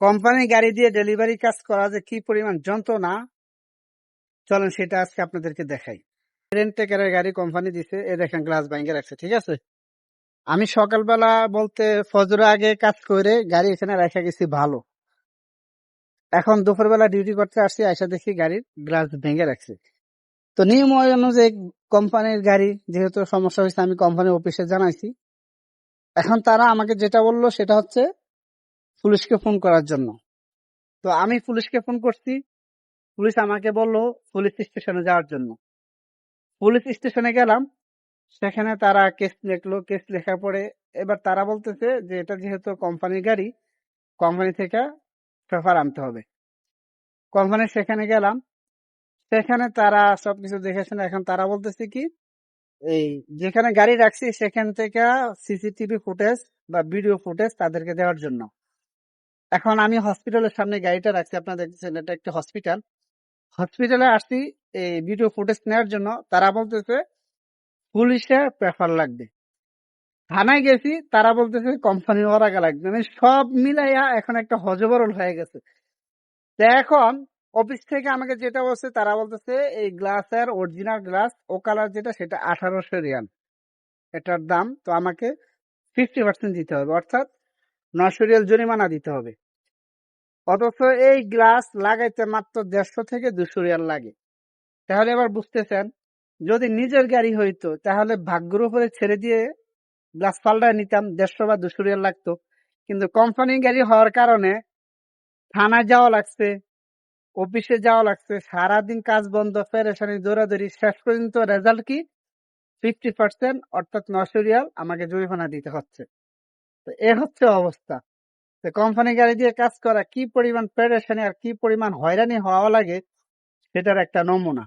Company গাড়ি দিয়ে delivery কাজ করা যে কি পরিমাণ যন্ত্রণা, চলেন সেটা আজকে আপনাদেরকে দেখাই। রেন্টেকারের গাড়ি কোম্পানি দিছে, এ দেখেন গ্লাস ভাঙে রাখছে, ঠিক আছে। আমি সকালবেলা বলতে ফজরের আগে কাজ করে গাড়ি এখানে রেখে গেছি ভালো। এখন দুপুরবেলা ডিউটি করতে আসছি, আইসা দেখি গাড়ির গ্লাস ভেঙে রাখছে। তো নিয়ম অনুযায়ী কোম্পানির গাড়ি যেহেতু সমস্যা হয়েছে, আমি কোম্পানির অফিসে জানাইছি। এখন তারা আমাকে যেটা বললো সেটা হচ্ছে পুলিশকে ফোন করার জন্য। তো আমি পুলিশকে ফোন করছি, পুলিশ আমাকে বললো পুলিশ স্টেশনে যাওয়ার জন্য। পুলিশ স্টেশনে গেলাম, সেখানে তারা কেস লিখলো, কেস লেখার পরে এবার তারা বলতেছে যে এটা যেহেতু কোম্পানির গাড়ি, কোম্পানি থেকে পেপার আনতে হবে। কোম্পানি সেখানে গেলাম, সেখানে তারা সবকিছু দেখে শুনে এখন তারা বলতেছে কি, এই যেখানে গাড়ি রাখছি সেখান থেকে সিসিটিভি ফুটেজ বা ভিডিও ফুটেজ তাদেরকে দেওয়ার জন্য। এখন আমি হসপিটালের সামনে গাড়িটা রাখছি, আপনারা দেখতেছেন এটা একটা হসপিটাল। হসপিটালে আসছি এই ভিডিও ফুটেজ নেওয়ার জন্য, তারা বলতেছে পুলিশের পেপার লাগবে। থানায় গেছি, তারা বলতেছে কোম্পানি ওরাকা লাগবে। মানে সব মিলাইয়া এখন একটা হযবরল হয়ে গেছে। তো এখন অফিস থেকে আমাকে যেটা বলছে, তারা বলতেছে এই গ্লাসের অরিজিনাল গ্লাস ও কালার যেটা সেটা 1800 রিয়াল এটার দাম। তো আমাকে 50% দিতে হবে, অর্থাৎ 900 রিয়াল জরিমানা দিতে হবে। অথচ এই গ্লাস লাগাইতে মাত্র 150 থেকে 200 রিয়াল লাগে। তাহলে এবার বুঝতেছেন, যদি নিজের গাড়ি হইতো তাহলে ভাগ্যের উপরে ছেড়ে দিয়ে গ্লাস পাল্টায় নিতাম, 150 বা 200 রিয়াল লাগতো। কিন্তু কোম্পানি গাড়ি হওয়ার কারণে থানায় যাওয়া লাগছে, অফিসে যাওয়া লাগছে, সারাদিন কাজ বন্ধ, পেরেশানি, দৌড়াদৌড়ি, শেষ পর্যন্ত রেজাল্ট কি 50% অর্থাৎ 900 রিয়াল আমাকে জরিমানা দিতে হচ্ছে। তো এ হচ্ছে অবস্থা। তো কোম্পানি গাড়ি দিয়ে কাজ করা কি পরিমাণ পেরেশানি আর কি পরিমাণ হয়রানি হওয়া লাগে সেটার একটা নমুনা।